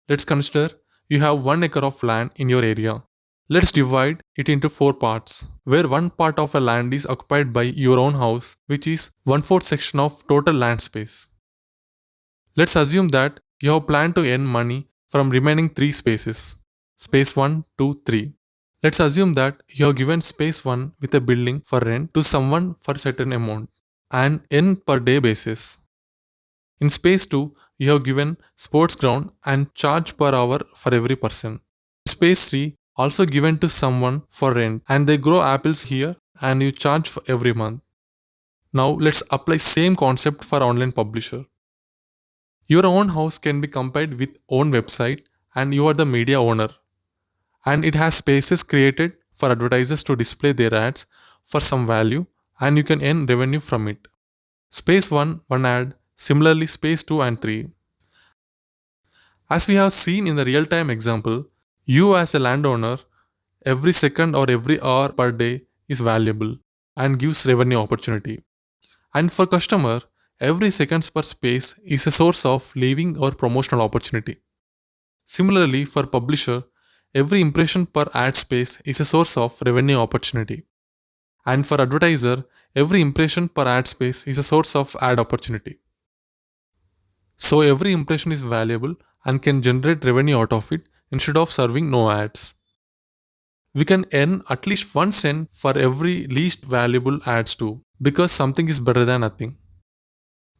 Let's consider you have 1 acre of land in your area. Let's divide it into 4 parts, where one part of a land is occupied by your own house, which is 1/4 section of total land space. Let's assume that you have planned to earn money from remaining 3 spaces, space 1, 2, 3. Let's assume that you have given space 1 with a building for rent to someone for a certain amount and earn per day basis. In space 2, you have given sports ground and charge per hour for every person. Space 3 also given to someone for rent and they grow apples here and you charge for every month. Now let's apply same concept for online publisher. Your own house can be compared with own website and you are the media owner. And it has spaces created for advertisers to display their ads for some value and you can earn revenue from it. Space 1, one ad, similarly space 2 and 3. As we have seen in the real time example, you as a landowner, every second or every hour per day is valuable and gives revenue opportunity. And for customer, every seconds per space is a source of living or promotional opportunity. Similarly, for publisher, every impression per ad space is a source of revenue opportunity. And for advertiser, every impression per ad space is a source of ad opportunity. So every impression is valuable and can generate revenue out of it instead of serving no ads. We can earn at least 1 cent for every least valuable ads too, because something is better than nothing.